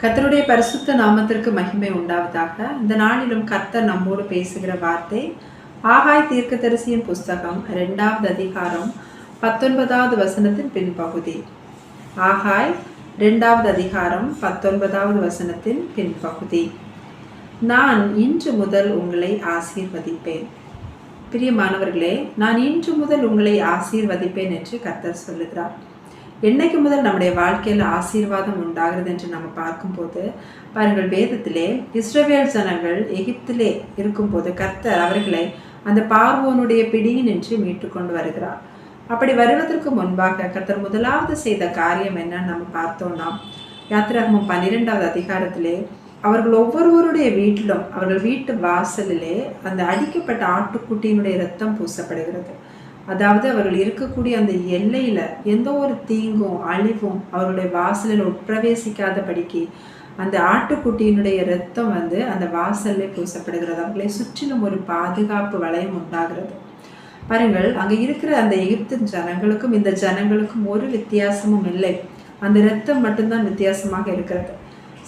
கர்த்தருடைய பரிசுத்த நாமத்திற்கு மகிமை உண்டாவதாக. இந்த நாளிலும் கர்த்தர் நம்மோடு பேசுகிற வார்த்தை ஆகாய் தீர்க்கதரிசியின் புஸ்தகம் 2வது அதிகாரம் 19வது வசனத்தின் பின்பகுதி. ஆகாய் 2வது அதிகாரம் 19வது வசனத்தின் பின்பகுதி. நான் இன்று முதல் உங்களை ஆசீர்வதிப்பேன். பிரியமானவர்களே, நான் இன்று முதல் உங்களை ஆசீர்வதிப்பேன் என்று கர்த்தர் சொல்லுகிறார். என்னைக்கு முதல் நம்முடைய வாழ்க்கையில் ஆசீர்வாதம் உண்டாகிறது என்று நம்ம பார்க்கும்போது பாருங்கள், வேதத்திலே இஸ்ரவேல் ஜனங்கள் எகிப்திலே இருக்கும்போது கர்த்தர் அவர்களை அந்த பார்வோனுடைய பிடியின் என்று மீட்டு கொண்டு வருகிறார். அப்படி வருவதற்கு முன்பாக கர்த்தர் முதலாவது செய்த காரியம் என்னன்னு நம்ம பார்த்தோம்னா, யாத்திராகமம் 12வது அதிகாரத்திலே அவர்கள் ஒவ்வொருவருடைய வீட்டிலும் அவர்கள் வீட்டு வாசலிலே அந்த அடிக்கப்பட்ட ஆட்டுக்குட்டியினுடைய இரத்தம் பூசப்படுகிறது. அதாவது அவர்கள் இருக்கக்கூடிய அந்த எல்லையில எந்த ஒரு தீங்கும் அழிவும் அவர்களுடைய வாசலில் உட்பிரவேசிக்காதபடிக்கு அந்த ஆட்டுக்குட்டியினுடைய இரத்தம் அந்த வாசல்ல பூசப்படுகிறது. அவர்களை சுற்றிலும் ஒரு பாதுகாப்பு வளையம் உண்டாகிறது. பாருங்கள், அங்க இருக்கிற அந்த எகிப்தின் ஜனங்களுக்கும் இந்த ஜனங்களுக்கும் ஒரு வித்தியாசமும் இல்லை. அந்த இரத்தம் மட்டும்தான் வித்தியாசமாக இருக்கிறது.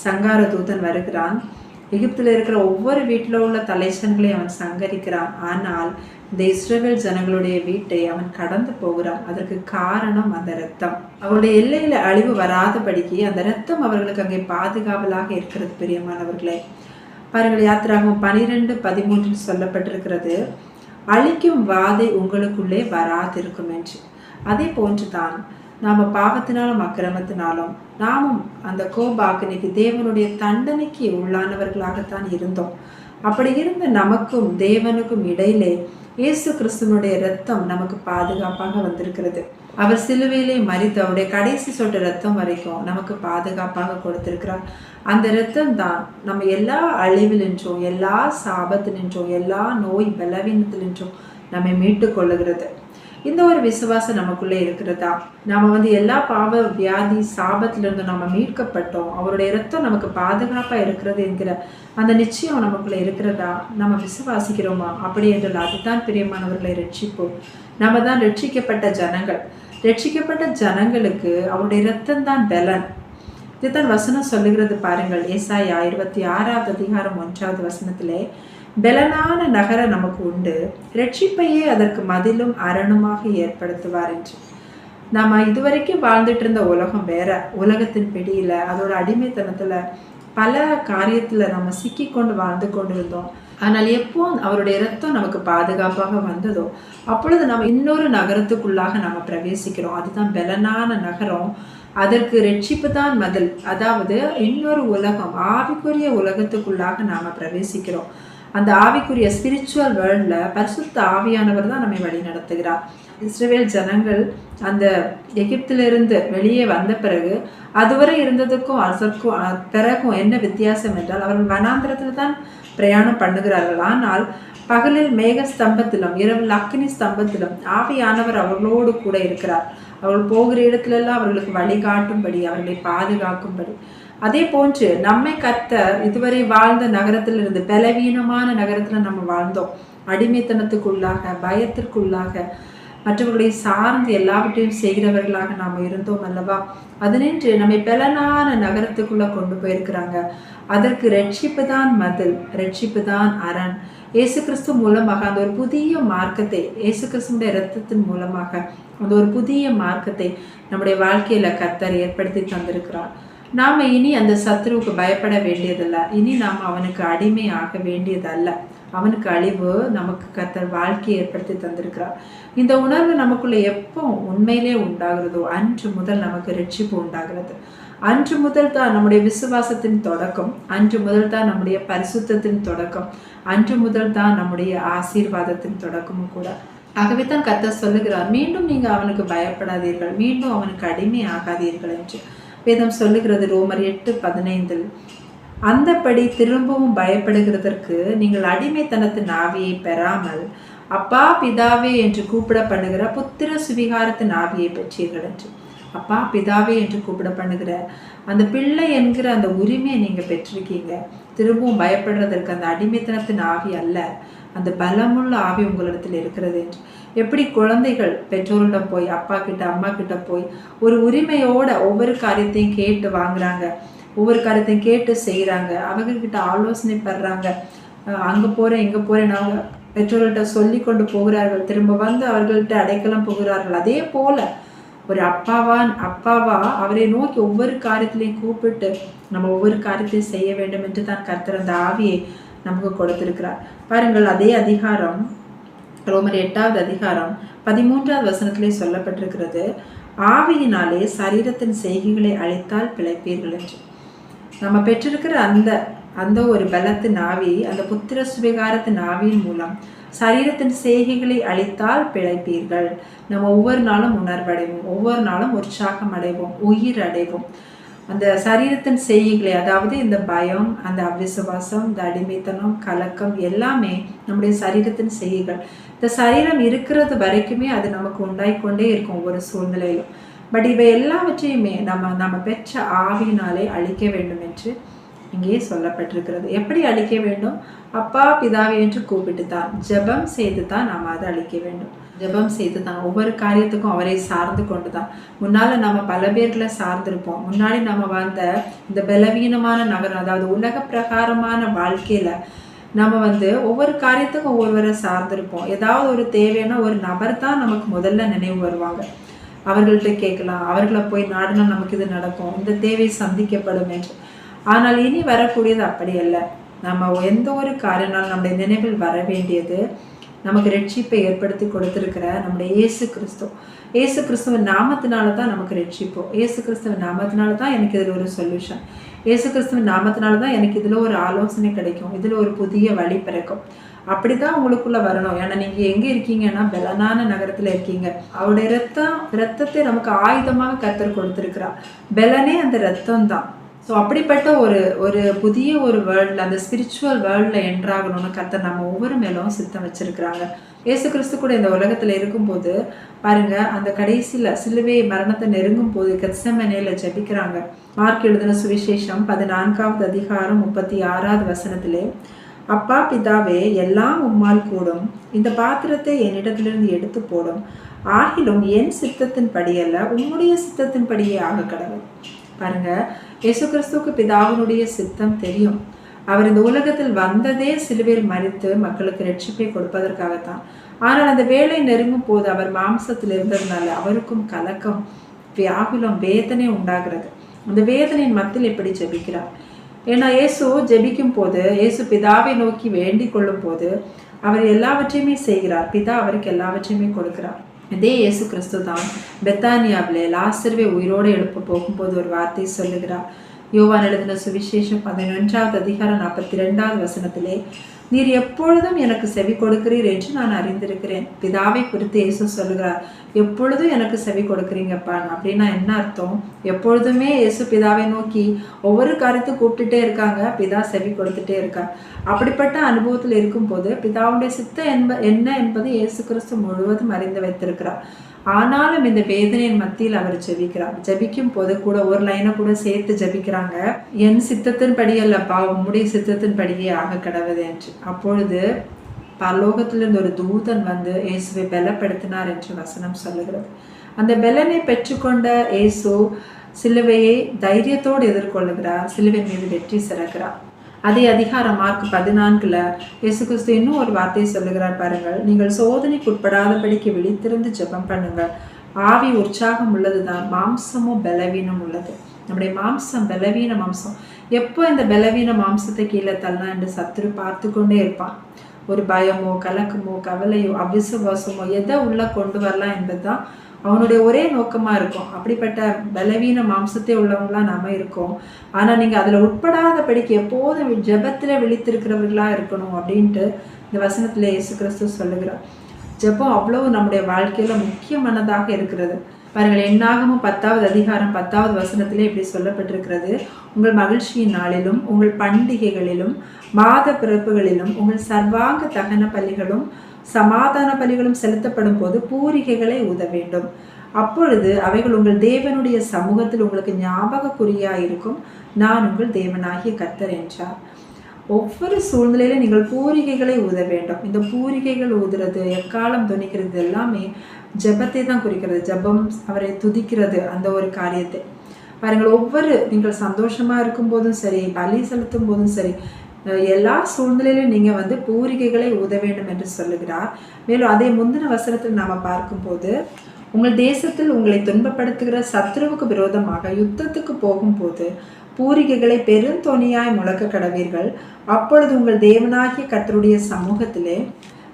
சங்கார தூதன் வருகிறான். எகிப்தில் இருக்கிற ஒவ்வொரு வீட்டில் உள்ள தலைச்சன்களையும் அவன் சங்கரிக்கிறான். ஆனால் இந்த இஸ்ரவேல் ஜனங்களுடைய வீட்டை அவன் கடந்து போகிறான். அதற்கு காரணம் அந்த இரத்தம். அவருடைய எல்லையில அழிவு வராதபடிக்கு அந்த இரத்தம் அவர்களுக்கு அங்கே பாதுகாவலாக இருக்கிறது. பிரியமானவர்களே, பாருங்கள், யாத்திராகமம் 12:13 சொல்லப்பட்டிருக்கிறது, அழிக்கும் வாதை உங்களுக்குள்ளே வராதிருக்கும் என்று. அதே போன்றுதான் நாம பாவத்தினாலும் அக்கிரமத்தினாலும் நாமும் அந்த கோபாக்கினைக்கு தேவனுடைய தண்டனைக்கு உள்ளானவர்களாகத்தான் இருந்தோம். அப்படி இருந்த நமக்கும் தேவனுக்கும் இடையிலே இயேசு கிறிஸ்துவனுடைய இரத்தம் நமக்கு பாதுகாப்பாக வந்திருக்கிறது. அவர் சிலுவையிலே மரித்து அவருடைய கடைசி சொட்டு இரத்தம் வரைக்கும் நமக்கு பாதுகாப்பாக கொடுத்திருக்கிறார். அந்த இரத்தம் தான் நம்ம எல்லா அழிவினின்றும் எல்லா சாபத்தினின்றும் எல்லா நோய் பலவீனத்தினின்றும் நம்மை மீட்டு கொள்ளுகிறது. இந்த ஒரு விசுவாசம் நமக்குள்ளே இருக்கிறதா? நாம எல்லா பாவ வியாதி சாபத்திலிருந்து நம்ம மீட்கப்பட்டோம், அவருடைய இரத்தம் நமக்கு பாதுகாப்பா இருக்கிறது என்கிற அந்த நிச்சயம் நமக்குள்ள இருக்கிறதா? நம்ம விசுவாசிக்கிறோமா? அப்படி என்றால் அதுதான் பிரியமானவர்களை ரட்சிப்போம். நம்ம தான் ரட்சிக்கப்பட்ட ஜனங்கள். ரட்சிக்கப்பட்ட ஜனங்களுக்கு அவருடைய இரத்தம் தான் பலன். இதுதான் வசனம் சொல்லுகிறது. பாருங்கள், ஏசாயா 26வது அதிகாரம் 1வது வசனத்திலே, பலனான நகரம் நமக்கு உண்டு, ரட்சிப்பையே அதற்கு மதிலும் அரணுமாக ஏற்படுத்துவார் என்று. நாம இதுவரைக்கும் வாழ்ந்துட்டு இருந்த உலகம் வேற. உலகத்தின் பிடியில அதோட அடிமைத்தனத்துல பல காரியத்துல நம்ம சிக்கி கொண்டு வாழ்ந்து கொண்டிருந்தோம். ஆனால் எப்போ அவருடைய இரத்தம் நமக்கு பாதுகாப்பாக வந்ததோ அப்பொழுது நம்ம இன்னொரு நகரத்துக்குள்ளாக நாம பிரவேசிக்கிறோம். அதுதான் பலனான நகரம். அதற்கு ரட்சிப்பு தான் மதில். அதாவது இன்னொரு உலகம், ஆவிக்குரிய உலகத்துக்குள்ளாக நாம பிரவேசிக்கிறோம். அந்த ஆவிக்குரிய ஸ்பிரிச்சுவல் வேர்ல்ட்ல பரிசுத்த ஆவியானவர் தான் நம்மை வழி நடத்துகிறார். இஸ்ரவேல் ஜனங்கள் அந்த எகிப்திலிருந்து வெளியே வந்த பிறகு அதுவரை இருந்ததுக்கும் அதற்கும் பிறகும் என்ன வித்தியாசம் என்றால், அவர்கள் வனாந்திரத்தில் தான் பிரயாணம் பண்ணுகிறார்கள். ஆனால் பகலில் மேக ஸ்தம்பத்திலும் இரவில் அக்னி ஸ்தம்பத்திலும் ஆவியானவர் அவர்களோடு கூட இருக்கிறார். அவர்கள் போகிற இடத்துலெல்லாம் அவர்களுக்கு வழிகாட்டும்படி, அவர்களை பாதுகாக்கும்படி. அதே போன்று நம்மை கர்த்தர் இதுவரை வாழ்ந்த நகரத்திலிருந்து, பலவீனமான நகரத்துல நம்ம வாழ்ந்தோம், அடிமைத்தனத்துக்குள்ளாக, பயத்திற்குள்ளாக, மற்றவர்களை சார்ந்து எல்லாவற்றையும் செய்கிறவர்களாக நாம் இருந்தோம் அல்லவா? அதனின்று நம்மை பலனான நகரத்துக்குள்ள கொண்டு போயிருக்கிறாங்க. அதற்கு ரட்சிப்பு தான் மதில், ரட்சிப்பு தான் அரண். இயேசு கிறிஸ்து மூலமாக அந்த ஒரு புதிய மார்க்கத்தை, இயேசு கிறிஸ்துடைய இரத்தத்தின் மூலமாக அந்த ஒரு புதிய மார்க்கத்தை நம்முடைய வாழ்க்கையில கர்த்தர் ஏற்படுத்தி தந்திருக்கிறார். நாம இனி அந்த சத்ருவுக்கு பயப்பட வேண்டியதில்லை. இனி நாம் அவனுக்கு அடிமை ஆக வேண்டியதல்ல. அவனுக்கு அழிவு நமக்கு கர்த்தர் வாழ்க்கையை ஏற்படுத்தி தந்திருக்கிறார். இந்த உணர்வு நமக்குள்ள எப்போ உண்மையிலே உண்டாகிறதோ அன்று முதல் நமக்கு ரட்சிப்பு உண்டாகிறது. அன்று முதல் தான் நம்முடைய விசுவாசத்தின் தொடக்கம். அன்று முதல் தான் நம்முடைய பரிசுத்தத்தின் தொடக்கம். அன்று முதல் தான் நம்முடைய ஆசீர்வாதத்தின் தொடக்கமும் கூட. ஆகவே தான் கர்த்தர் சொல்லுகிறார், மீண்டும் நீங்க அவனுக்கு பயப்படாதீர்கள், மீண்டும் அவனுக்கு அடிமை ஆகாதீர்கள் என்று வேதம் சொல்லுகிறது. ரோமர் 8:15, அந்தபடி திரும்பவும் பயப்படுகிறதற்கு நீங்கள் அடிமைத்தனத்தின் ஆவியை பெறாமல் அப்பா பிதாவே என்று கூப்பிட பண்ணுகிற புத்திர சுவிகாரத்தின் ஆவியை பெற்றீர்கள் என்று. அப்பா பிதாவே என்று கூப்பிட பண்ணுகிற அந்த பிள்ளை என்கிற அந்த உரிமையை நீங்க பெற்றிருக்கீங்க. திரும்பவும் பயப்படுறதற்கு அந்த அடிமைத்தனத்தின் ஆவி அல்ல, அந்த பலமுள்ள ஆவி உங்களிடத்தில் இருக்கிறது என்று. எப்படி குழந்தைகள் பெற்றோரிடம் போய் அப்பா கிட்ட அம்மா கிட்ட போய் ஒரு உரிமையோட ஒவ்வொரு காரியத்தையும் கேட்டு வாங்குறாங்க. ஒவ்வொரு காரியத்தையும் கேட்டு செய்கிறாங்க, அவங்கக்கிட்ட ஆலோசனை படுறாங்க. அங்கே போகிறேன் இங்கே போகிறேன் அவங்க பெற்றோர்கள்ட்ட சொல்லி கொண்டு போகிறார்கள், திரும்ப வந்து அவர்கள்ட்ட அடைக்கலம் போகிறார்கள். அதே போல் ஒரு அப்பாவா அவரை நோக்கி ஒவ்வொரு காரியத்திலையும் கூப்பிட்டு நம்ம ஒவ்வொரு காரியத்தையும் செய்ய வேண்டும் என்று தான் கர்த்தர் அந்த ஆவியை நமக்கு கொடுத்திருக்கிறார். பாருங்கள், அதே அதிகாரம் ரோமர் 8வது அதிகாரம் 13வது வசனத்திலே சொல்லப்பட்டிருக்கிறது, ஆவியினாலே சரீரத்தின் செய்கைகளை அழித்தால் பிழைப்பீர்கள் என்று. நம்ம பெற்றிருக்கிற அந்த ஒரு பலத்தின் ஆவி, அந்த புத்திர சுவிகாரத்தின் ஆவியின் மூலம் சரீரத்தின் செய்கைகளை அழித்தால் பிழைப்பீர்கள். நம்ம ஒவ்வொரு நாளும் உணர்வடைவோம், ஒவ்வொரு நாளும் உற்சாகம் அடைவோம், உயிர் அடைவோம். அந்த சரீரத்தின் செய்கைகளை, அதாவது இந்த பயம், அந்த அவிசுவாசம், இந்த அடிமைத்தனம், கலக்கம் எல்லாமே நம்முடைய சரீரத்தின் செய்கைகள். இந்த சரீரம் இருக்கிறது வரைக்குமே அது நமக்கு உண்டாயிக்கொண்டே இருக்கும் ஒவ்வொரு சூழ்நிலையிலும். பட் இவை எல்லாவற்றையுமே நம்ம பெற்ற ஆவியினாலே அழிக்க வேண்டும் என்று இங்கே சொல்லப்பட்டிருக்கிறது. எப்படி அழிக்க வேண்டும்? அப்பா பிதாவை என்று கூப்பிட்டு தான், ஜெபம் செய்து தான் நாம் அதை அழிக்க வேண்டும். ஜெபம் செய்து தான், ஒவ்வொரு காரியத்துக்கும் அவரை சார்ந்து கொண்டு தான். முன்னால் நம்ம பல பேர்களை சார்ந்திருப்போம். முன்னாடி நம்ம வந்த இந்த பலவீனமான நகரம், அதாவது உலக பிரகாரமான வாழ்க்கையில் நம்ம ஒவ்வொரு காரியத்துக்கும் ஒவ்வொருவரை சார்ந்திருப்போம். ஏதாவது ஒரு தேவையான ஒரு நபர் தான் நமக்கு முதல்ல நினைவு வருவாங்க. அவர்கள்ட்ட கேட்கலாம், அவர்களை போய் நாடினா நமக்கு இது நடக்கும், இந்த தேவை சந்திக்கப்படும் என்று. ஆனால் இனி வரக்கூடியது அப்படி அல்ல. நம்ம எந்த ஒரு காரியனாலும் நம்முடைய நினைவில் வர வேண்டியது நமக்கு ரட்சிப்பை ஏற்படுத்தி கொடுத்திருக்கிற நம்முடைய இயேசு கிறிஸ்துவின் நாமத்தினால தான் நமக்கு ரட்சிப்போ. இயேசு கிறிஸ்துவின் நாமத்தினால தான் எனக்கு இதில் ஒரு சொல்யூஷன். இயேசு கிறிஸ்துவின் நாமத்தினால தான் எனக்கு இதில் ஒரு ஆலோசனை கிடைக்கும், இதில் ஒரு புதிய வழி பிறக்கும். அப்படிதான் உங்களுக்குள்ள வரணும். ஏன்னா நீங்க எங்க இருக்கீங்கன்னா பெலனான நகரத்துல இருக்கீங்க. அவருடைய ரத்தத்தை நமக்கு ஆயுதமாக கர்த்தர் கொடுத்திருக்கிறார். பெலனே அந்த ரத்தம் தான். ஸோ அப்படிப்பட்ட ஒரு புதிய ஒரு வேர்ல்டில், அந்த ஸ்பிரிச்சுவல் வேர்ல்டில் என்ட்ராகணும்னு கர்த்தர் நம்ம ஒவ்வொரு மேலும் சித்தம் வச்சிருக்கிறாங்க. இயேசு கிறிஸ்து கூட இந்த உலகத்தில் இருக்கும்போது பாருங்க, அந்த கடைசியில் சிலுவை மரணத்தை நெருங்கும் போது கெத்செமனேல ஜெபிக்கிறாங்க. மார்க் எழுதின சுவிசேஷம் 14வது அதிகாரம் 36வது வசனத்திலே, அப்பா பிதாவே, எல்லாம் உம்மால் கூடும், இந்த பாத்திரத்தை என்னிடத்திலிருந்து எடுத்து போடும், ஆகிலும் என் சித்தத்தின் படியல்ல உம்முடைய சித்தத்தின் படியே ஆக கடவுள். பாருங்க, இயேசு கிறிஸ்துவுக்கு பிதாவினுடைய சித்தம் தெரியும். அவர் இந்த உலகத்தில் வந்ததே சிலுவையில் மரித்து மக்களுக்கு ரட்சிப்பை கொடுப்பதற்காகத்தான். ஆனால் அந்த வேலை நெருங்கும் போது அவர் மாம்சத்தில் இருந்ததுனால அவருக்கும் கலக்கம், வியாகுலம், வேதனை உண்டாகிறது. அந்த வேதனையின் மத்தியில் எப்படி ஜெபிக்கிறார்? ஏன்னா இயேசு ஜெபிக்கும் போது, இயேசு பிதாவை நோக்கி வேண்டிக் கொள்ளும் போது அவர் எல்லாவற்றையுமே செய்கிறார். பிதா அவருக்கு எல்லாவற்றையுமே கொடுக்கிறார். இதே இயேசு கிறிஸ்து தான் பெத்தானியாவிலே லாசருவை உயிரோடு எழுப்ப போகும்போது ஒரு வார்த்தை சொல்லுகிறார். யோவான் எழுதின சுவிசேஷம் 11வது அதிகாரம் 42வது வசனத்திலே, நீர் எப்பொழுதும் எனக்கு செவி கொடுக்கிறீர் என்று நான் அறிந்திருக்கிறேன். பிதாவை குறித்து இயேசு சொல்லுகிறார், எப்பொழுதும் எனக்கு செவி கொடுக்குறீங்கப்பா. அப்படின்னா என்ன அர்த்தம்? எப்பொழுதுமே இயேசு பிதாவை நோக்கி ஒவ்வொரு காரியத்தையும் கூப்பிட்டுட்டே இருக்காங்க, பிதா செவி கொடுத்துட்டே இருக்கார். அப்படிப்பட்ட அனுபவத்தில் இருக்கும்போது பிதாவுடைய சித்தம் என்ன என்பது இயேசு கிறிஸ்து முழுவதும் அறிந்து வைத்திருக்கிறார். ஆனாலும் இந்த வேதனையின் மத்தியில் அவர் ஜெபிக்கிறார். ஜெபிக்கும் போது கூட ஒரு லைனை கூட சேர்த்து ஜெபிக்கிறாங்க, என் சித்தத்தின் படி அல்லப்பா, உம்முடைய சித்தத்தின் படியே ஆக கடவுது என்று. அப்பொழுது பரலோகத்திலிருந்து ஒரு தூதன் இயேசுவை பலப்படுத்தினார் என்று வசனம் சொல்லுகிறது. அந்த பலனை பெற்றுக்கொண்ட இயேசு சிலுவையை தைரியத்தோடு எதிர்கொள்ளுகிறார், சிலுவை மீது வெற்றி சிறக்கிறார். அதே அதிகாரம் மார்க் 14ல் இயேசு கிறிஸ்து இன்னும் ஒரு வார்த்தையை சொல்லுகிறார் பாருங்கள், நீங்கள் சோதனைக்கு உட்படாதபடிக்கு விழித்திருந்து ஜெபம் பண்ணுங்கள். ஆவி உற்சாகம் உள்ளதுதான், மாம்சமும் பலவீனம் உள்ளது. நம்முடைய மாம்சம் பலவீன மாம்சம். எப்போ இந்த பலவீன மாம்சத்தை கீழே தள்ளலாம் என்று சத்துரு பார்த்து கொண்டே இருப்பான். ஒரு பயமோ, கலக்கமோ, கவலையோ, அவிசுவாசமோ எதை உள்ள கொண்டு வரலாம் என்பதுதான் அவனுடைய ஒரே நோக்கமாக இருக்கும். அப்படிப்பட்ட பலவீன மாம்சத்தை உள்ளவங்களாம் நம்ம இருக்கோம். ஆனால் நீங்கள் அதில் உட்படாதபடிக்கு எப்போதும் ஜெபத்தில் விழித்திருக்கிறவர்களாக இருக்கணும் அப்படின்ட்டு இந்த வசனத்தில் இயேசு கிறிஸ்து சொல்லுகிறார். ஜெபம் அவ்வளவு நம்முடைய வாழ்க்கையில் முக்கியமானதாக இருக்கிறது. பாருங்கள், என்னாகமும் 10வது அதிகாரம் 10வது வசனத்திலே இப்படி சொல்லப்பட்டிருக்கிறது, உங்கள் மகிழ்ச்சியின் நாளிலும் உங்கள் பண்டிகைகளிலும் மாத பிறப்புகளிலும் உங்கள் சர்வாங்க தகன பலிகளும் சமாதான பலிகளும் செலுத்தப்படும் போது பூரிகைகளை ஊத வேண்டும். அப்பொழுது அவைகள் உங்கள் தேவனுடைய சமூகத்தில் உங்களுக்கு ஞாபக குறியாயிருக்கும். நான் உங்கள் தேவனாகிய கர்த்தர் என்றார். ஒவ்வொரு சூழ்நிலையிலும் நீங்கள் பூரிகைகளை ஊத வேண்டும். இந்த பூரிகைகள் ஊதுறது, எக்காலம் துணிக்கிறது எல்லாமே ஜெபத்தை தான் குறிக்கிறது. ஜெபம் அவரை துதிக்கிறது, அந்த ஒரு காரியத்தை. பாருங்கள், ஒவ்வொரு நீங்கள் சந்தோஷமாக இருக்கும்போதும் சரி, பலி செலுத்தும் போதும் சரி, எல்லா சூழ்நிலையிலும் நீங்கள் பூரிகைகளை ஊத வேண்டும் என்று சொல்லுகிறார். மேலும் அதை முந்தின வசனத்தில் நாம் பார்க்கும்போது, உங்கள் தேசத்தில் உங்களை துன்பப்படுத்துகிற சத்ருவுக்கு விரோதமாக யுத்தத்துக்கு போகும்போது பூரிகைகளை பெருந்தொனியாய் முழக்க கடவீர்கள். அப்பொழுது உங்கள் தேவனாகிய கர்த்தருடைய சமூகத்திலே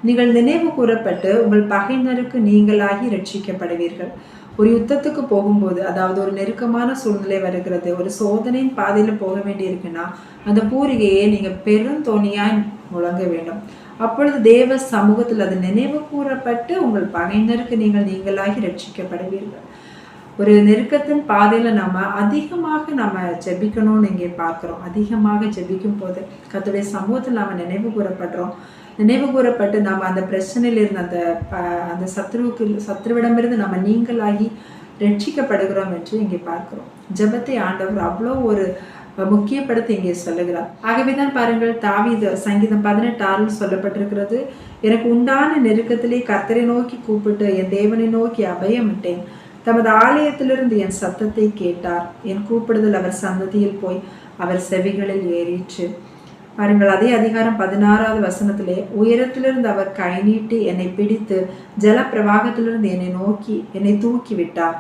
நீங்கள் நினைவு கூறப்பட்டு உங்கள் பகைஞருக்கு நீங்களாகி ரட்சிக்கப்படுவீர்கள். ஒரு யுத்தத்துக்கு போகும்போது, அதாவது ஒரு நெருக்கமான சூழ்நிலை வருகிறது, ஒரு சோதனையின் பாதையில் போக வேண்டி இருக்குன்னா அந்த பூரிகையை நீங்கள் பெருந்தொனியாய் முழங்க வேண்டும். அப்பொழுது தேவ சமூகத்தில் அது நினைவு கூறப்பட்டு உங்கள் பகைஞருக்கு நீங்களாகி ரட்சிக்கப்படுவீர்கள். ஒரு நெருக்கத்தின் பாதையில் அதிகமாக ஜெபிக்கணும்னு இங்கே பார்க்குறோம். அதிகமாக ஜெபிக்கும் போது கர்த்தருடைய சமூகத்தில் நினைவு கூறப்படுறோம். நினைவு கூறப்பட்டு அந்த பிரச்சனையிலிருந்து அந்த சத்ருவிடமிருந்து நீங்களாகி ரட்சிக்கப்படுகிறோம் என்று இங்கே பார்க்கிறோம். ஜெபத்தை ஆண்டவர் அவ்வளோ ஒரு முக்கியப்படுத்தி இங்கே சொல்லுகிறார். ஆகவேதான் பாருங்கள், தாவீது சங்கீதம் 18:6 சொல்லப்பட்டிருக்கிறது, எனக்கு உண்டான நெருக்கத்திலே கர்த்தரை நோக்கி கூப்பிட்டு என் தேவனை நோக்கி அபயமிட்டேன். தமது ஆலயத்திலிருந்து என் சத்தத்தை கேட்டார். என் கூப்பிடுதல் அவர் சந்ததியில் போய் அவர் செவிகளில் ஏறிற்று. பாருங்கள், அதே அதிகாரம் 16வது வசனத்திலே, உயரத்திலிருந்து அவர் கை நீட்டி என்னை பிடித்து ஜல பிரவாகத்திலிருந்து என்னை தூக்கி விட்டார்.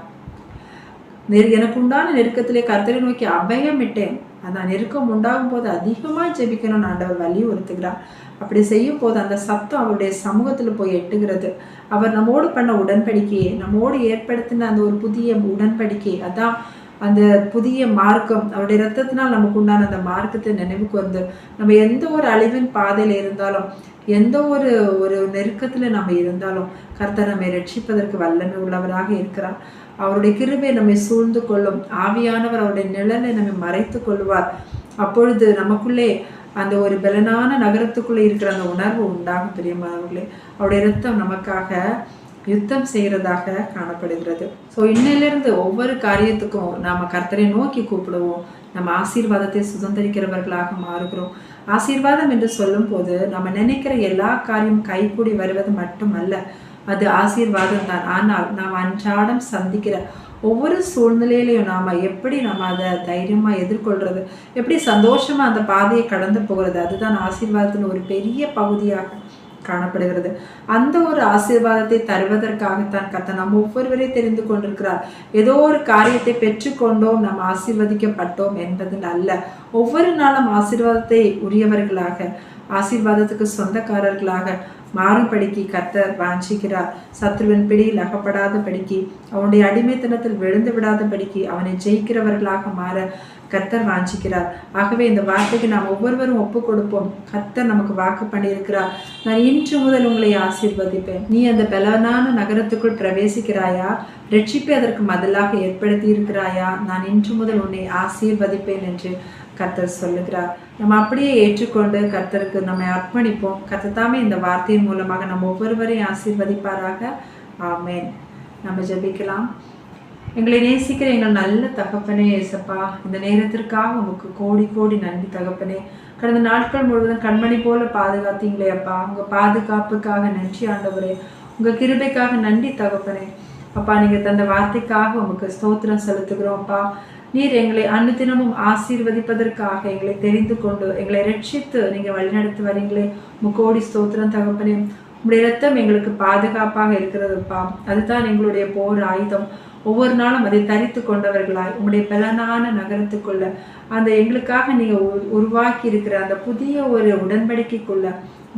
எனக்கு உண்டான நெருக்கத்திலே கர்த்தரை நோக்கி அபயமிட்டேன். அதான் நெருக்கம் உண்டாகும் போது அதிகமாக ஜெபிக்கணும்னு ஆண்டவர் வலியுறுத்துகிறார். அப்படி செய்யும் போது அந்த சத்தம் அவருடைய சமூகத்தில் போய் எட்டுகிறது. அவர் நம்மோடு பண்ண உடன்படிக்கையை, நம்மோடு ஏற்படுத்தின அந்த ஒரு புதிய உடன்படிக்கை, அதான் அந்த புதிய மார்க்கம், அவருடைய இரத்தத்தினால் நமக்கு உண்டான அந்த மார்க்கத்தை நினைவுக்கு வந்து நம்ம எந்த ஒரு அழிவின் பாதையில் இருந்தாலும், எந்த ஒரு நெருக்கத்தில் நம்ம இருந்தாலும் கர்த்தர் நம்மை ரட்சிப்பதற்கு வல்லமை உள்ளவராக இருக்கிறார். அவருடைய கிருபை நம்மை சூழ்ந்து கொள்ளும். ஆவியானவர் அவருடைய நிழலை நம்மை மறைத்து கொள்வார். அப்பொழுது நமக்குள்ளே அந்த ஒரு பலனான நகரத்துக்குள்ளே இருக்கிற அந்த உணர்வு உண்டாகும். பிரியமானவர்களே, அவருடைய இரத்தம் நமக்காக யுத்தம் செய்கிறதாக காணப்படுகிறது. ஸோ இன்னிலிருந்து ஒவ்வொரு காரியத்துக்கும் நாம் கர்த்தரை நோக்கி கூப்பிடுவோம். நம்ம ஆசீர்வாதத்தை சுதந்திரிக்கிறவர்களாக மாறுகிறோம். ஆசீர்வாதம் என்று சொல்லும் போது நம்ம நினைக்கிற எல்லா காரியம் கைகூடி வருவது மட்டுமல்ல, அது ஆசீர்வாதம் தான். ஆனால் நாம் அன்றாடம் சந்திக்கிற ஒவ்வொரு சூழ்நிலையிலையும் எப்படி அதை தைரியமாக எதிர்கொள்கிறது, எப்படி சந்தோஷமாக அந்த பாதையை கடந்து போகிறது, அதுதான் ஆசீர்வாதத்தின் ஒரு பெரிய பகுதியாக காணப்படுகிறது. அந்த ஒரு ஆசீர்வாதத்தை தருவதற்காகத்தான் கர்த்தர் நம்ம ஒவ்வொருவரையும் தெரிந்து கொண்டிருக்கிறார். ஏதோ ஒரு காரியத்தை பெற்றுக்கொண்டோம், நாம் ஆசீர்வதிக்கப்பட்டோம் என்பதில் அல்ல. ஒவ்வொரு நாளும் ஆசீர்வாதத்தை உரியவர்களாக, ஆசீர்வாதத்துக்கு சொந்தக்காரர்களாக மாறும்படிக்கு கர்த்தர் வாஞ்சிக்கிறார். சத்ருவின் பிடியில் அகப்படாதபடிக்கு, அவனுடைய அடிமைத்தனத்தில் விழுந்து விடாதபடிக்கு அவனை ஜெயிக்கிறவர்களாக மாற கர்த்தர் வாஞ்சிக்கிறார். ஆகவே இந்த வார்த்தைக்கு நாம் ஒவ்வொருவரும் ஒப்பு கொடுப்போம். கர்த்தர் நமக்கு வாக்கு பண்ணியிருக்கிறார், நான் இன்று முதல் உங்களை ஆசீர்வதிப்பேன். நீ அந்த பலனான நகரத்துக்குள் பிரவேசிக்கிறாயா? ரட்சிப்பை அதற்கு மதிலாக ஏற்படுத்தி இருக்கிறாயா? நான் இன்று முதல் உன்னை ஆசீர்வதிப்பேன் என்று கர்த்தர் சொல்லுகிறார். நம்ம அப்படியே ஏற்றுக்கொண்டு கர்த்தருக்கு நம்மை அர்ப்பணிப்போம். கர்த்தர் தாமே இந்த வார்த்தையின் மூலமாக நம்ம ஒவ்வொருவரையும் ஆசீர்வதிப்பாராக. ஆமேன். நம்ம ஜெபிக்கலாம். எங்களை நேசிக்கிற எங்கள் நல்ல தகப்பனே ஏசப்பா, இந்த நேரத்திற்காக உங்களுக்கு கோடி கோடி நன்றி தகப்பனே. கடந்த நாட்கள் முழுவதும் கண்மணி போல பாதுகாத்தீங்களே அப்பா, உங்க பாதுகாப்புக்காக நன்றி ஆண்டவரே. உங்க கிருபைக்காக நன்றி தகப்பனே. அப்பா, நீங்க தந்த வார்த்தைக்காக உங்களுக்கு ஸ்தோத்திரம் செலுத்துகிறோம் அப்பா. நீர் எங்களை அனுதினமும் ஆசீர்வதிப்பதற்காக எங்களை தெரிந்து கொண்டு எங்களை ரட்சித்து நீங்க வழிநடத்தி வரீங்களே, கோடி ஸ்தோத்திரம் தகப்பனே. உங்களுடைய இரத்தம் எங்களுக்கு பாதுகாப்பாக இருக்கிறதுப்பா. அதுதான் எங்களுடைய போர் ஆயுதம். ஒவ்வொரு நாளும் அதை தரித்து கொண்டவர்களாய் உங்களுடைய பலனான நகரத்துக்குள்ள அந்த எங்களுக்காக நீங்க உருவாக்கி இருக்கிற அந்த புதிய ஒரு உடன்படிக்கைக்குள்ள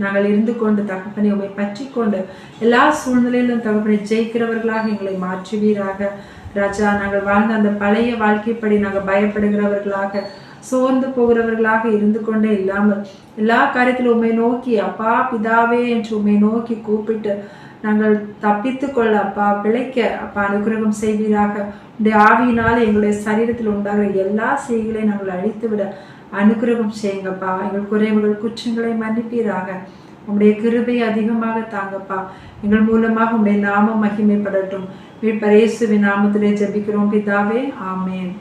நாங்கள் இருந்து கொண்டு தகப்பனை உண்மை பற்றி கொண்டு எல்லா சூழ்நிலையிலும் தகப்பனை ஜெயிக்கிறவர்களாக எங்களை மாற்றுவீராக ராஜா. நாங்கள் வாழ்ந்த அந்த பழைய வாழ்க்கைப்படி நாங்கள் பயப்படுகிறவர்களாக, சோர்ந்து போகிறவர்களாக இருந்து கொண்டே இல்லாமல் எல்லா காரியத்திலும் உண்மை நோக்கி அப்பா பிதாவே என்று உண்மை நோக்கி கூப்பிட்டு நாங்கள் தப்பித்து கொள்ள அப்பா, பிழைக்க அப்பா அனுகிரகம் செய்வீராக. உடைய ஆவியினால் எங்களுடைய சரீரத்தில் உண்டாகிற எல்லா செய்களையும் நாங்கள் அழித்து விட அனுகிரகம் செய்யுங்கப்பா. எங்கள் குறைவுகள் குற்றங்களை மன்னிப்பீராக. உங்களுடைய கிருபை அதிகமாக தாங்கப்பா. எங்கள் மூலமாக உங்களுடைய நாமம் மகிமைப்படட்டும். மீட்பர் இயேசுவின் நாமத்திலே ஜெபிக்கிறோம் பிதாவே. ஆமென்.